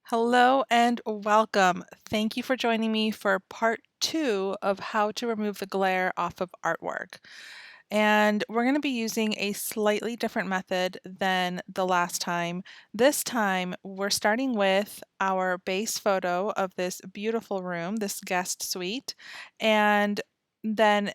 Hello and welcome. Thank you for joining me for part two of how to remove the glare off of artwork. And we're going to be using a slightly different method than the last time. This time, we're starting with our base photo of this beautiful room, this guest suite, and then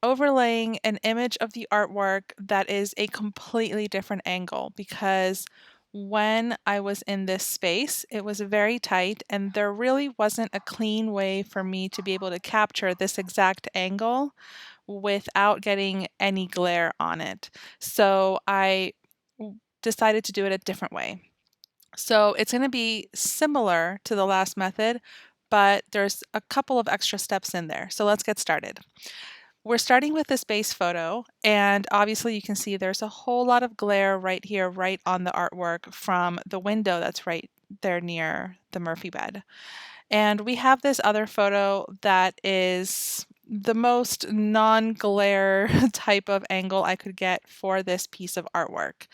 overlaying an image of the artwork that is a completely different angle because when I was in this space, it was very tight and there really wasn't a clean way for me to be able to capture this exact angle without getting any glare on it. So I decided to do it a different way. So it's going to be similar to the last method, but there's a couple of extra steps in there. So let's get started. We're starting with this base photo, and obviously you can see there's a whole lot of glare right here, right on the artwork from the window that's right there near the Murphy bed. And we have this other photo that is the most non-glare type of angle I could get for this piece of artwork.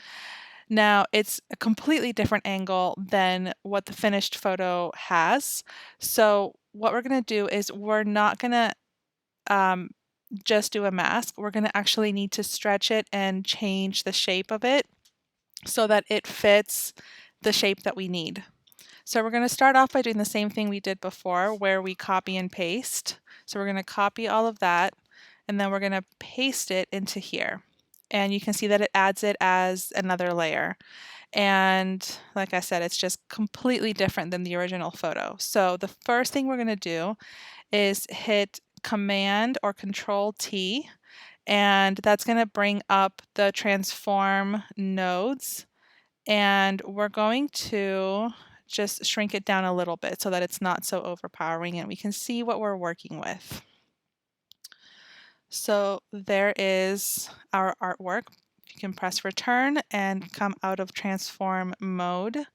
Now, it's a completely different angle than what the finished photo has. So what we're going to do is we're not going to um, just do a mask. We're going to actually need to stretch it and change the shape of it so that it fits the shape that we need. So we're going to start off by doing the same thing we did before where we copy and paste. So we're going to copy all of that and then we're going to paste it into here. And you can see that it adds it as another layer. And like I said, it's just completely different than the original photo. So the first thing we're going to do is hit Command or Control T, and that's going to bring up the transform nodes. And we're going to just shrink it down a little bit so that it's not so overpowering and we can see what we're working with. So there is our artwork. You can press return and come out of transform mode.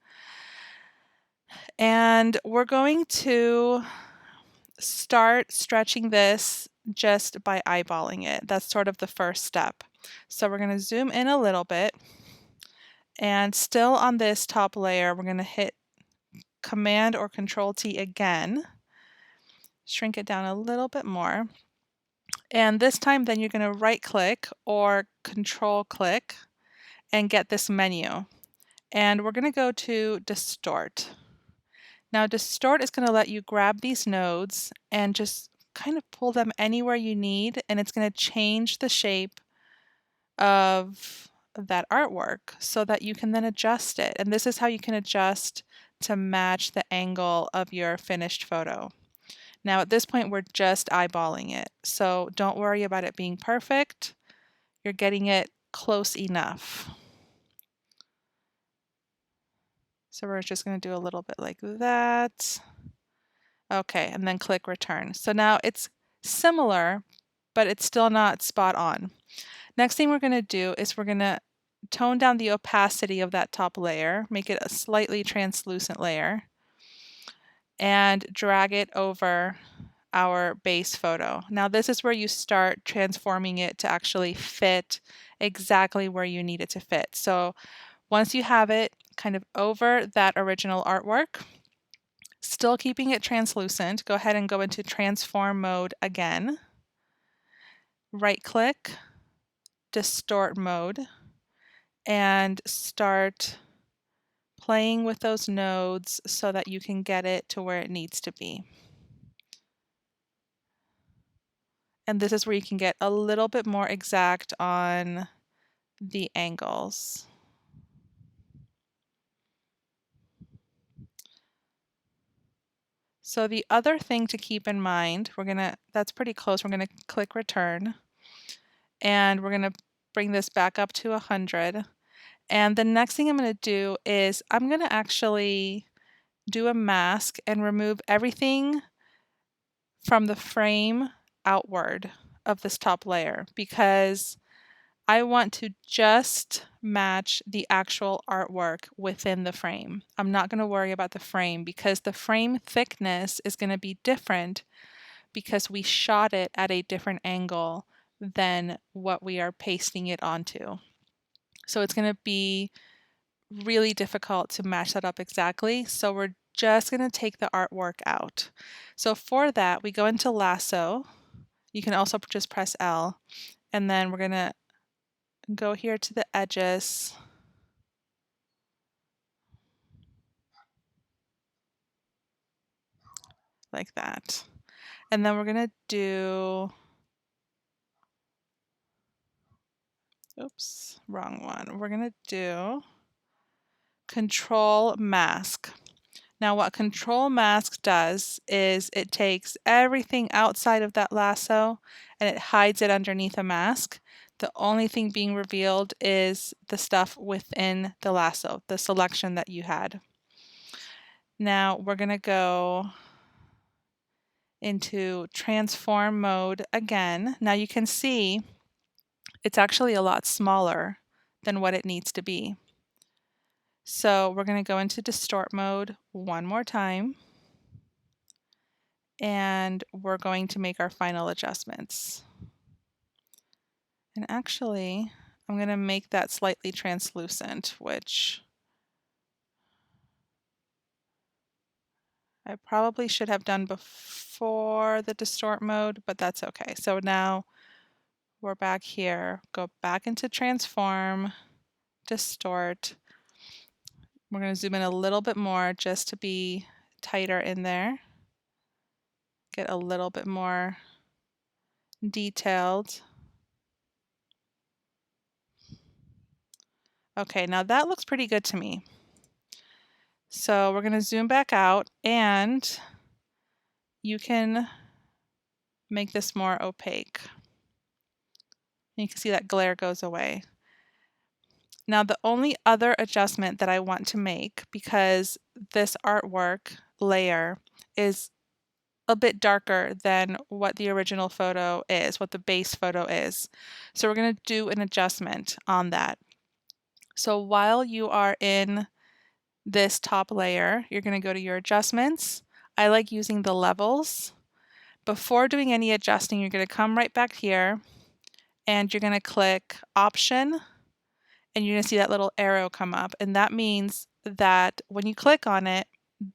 And we're going to start stretching this just by eyeballing it. That's sort of the first step. So we're going to zoom in a little bit. And still on this top layer, we're going to hit Command or Control T again. Shrink it down a little bit more. And this time then you're going to right click or control click and get this menu. And we're going to go to Distort. Now Distort is going to let you grab these nodes and just kind of pull them anywhere you need, and it's going to change the shape of that artwork so that you can then adjust it. And this is how you can adjust to match the angle of your finished photo. Now at this point we're just eyeballing it, so don't worry about it being perfect. You're getting it close enough. So we're just going to do a little bit like that. Okay, and then click return. So now it's similar, but it's still not spot on. Next thing we're going to do is we're going to tone down the opacity of that top layer, make it a slightly translucent layer, and drag it over our base photo. Now this is where you start transforming it to actually fit exactly where you need it to fit. So once you have it kind of over that original artwork, still keeping it translucent, go ahead and go into transform mode again. Right click, distort mode, and start playing with those nodes so that you can get it to where it needs to be. And this is where you can get a little bit more exact on the angles. So the other thing to keep in mind, that's pretty close, we're gonna click return and we're gonna bring this back up to 100. And the next thing I'm gonna do is I'm gonna actually do a mask and remove everything from the frame outward of this top layer because I want to just match the actual artwork within the frame. I'm not going to worry about the frame because the frame thickness is going to be different because we shot it at a different angle than what we are pasting it onto. So it's going to be really difficult to match that up exactly. So we're just going to take the artwork out. So for that, we go into lasso. You can also just press L, and then we're going to go here to the edges like that. And then we're going to do, oops, wrong one. We're going to do control mask. Now what control mask does is it takes everything outside of that lasso and it hides it underneath a mask. The only thing being revealed is the stuff within the lasso, the selection that you had. Now we're going to go into transform mode again. Now you can see it's actually a lot smaller than what it needs to be. So we're going to go into distort mode one more time, and we're going to make our final adjustments. And actually, I'm going to make that slightly translucent, which I probably should have done before the distort mode, but that's okay. So now we're back here, go back into transform, distort. We're going to zoom in a little bit more just to be tighter in there. Get a little bit more detailed. Okay, now that looks pretty good to me. So we're going to zoom back out, and you can make this more opaque. You can see that glare goes away. Now the only other adjustment that I want to make, because this artwork layer is a bit darker than what the original photo is, what the base photo is. So we're going to do an adjustment on that. So while you are in this top layer, you're going to go to your adjustments. I like using the levels. Before doing any adjusting, you're going to come right back here and you're going to click option, and you're going to see that little arrow come up. And that means that when you click on it,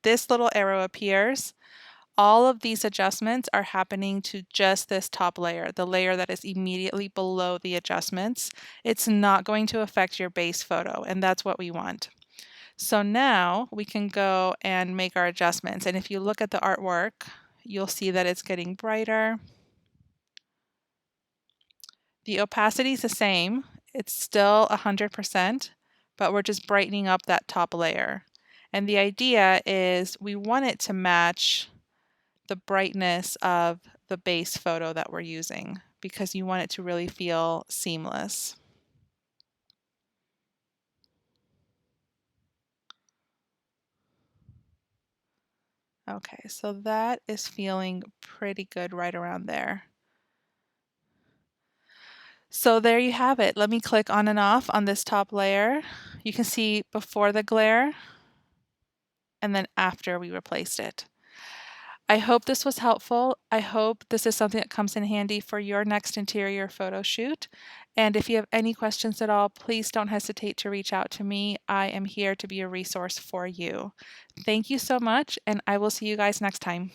this little arrow appears. All of these adjustments are happening to just this top layer, the layer that is immediately below the adjustments. It's not going to affect your base photo, and that's what we want. So now we can go and make our adjustments. And if you look at the artwork, you'll see that it's getting brighter. The opacity is the same. It's still 100%, but we're just brightening up that top layer. And the idea is we want it to match the brightness of the base photo that we're using, because you want it to really feel seamless. Okay, so that is feeling pretty good right around there. So there you have it. Let me click on and off on this top layer. You can see before the glare and then after we replaced it. I hope this was helpful. I hope this is something that comes in handy for your next interior photo shoot. And if you have any questions at all, please don't hesitate to reach out to me. I am here to be a resource for you. Thank you so much, and I will see you guys next time.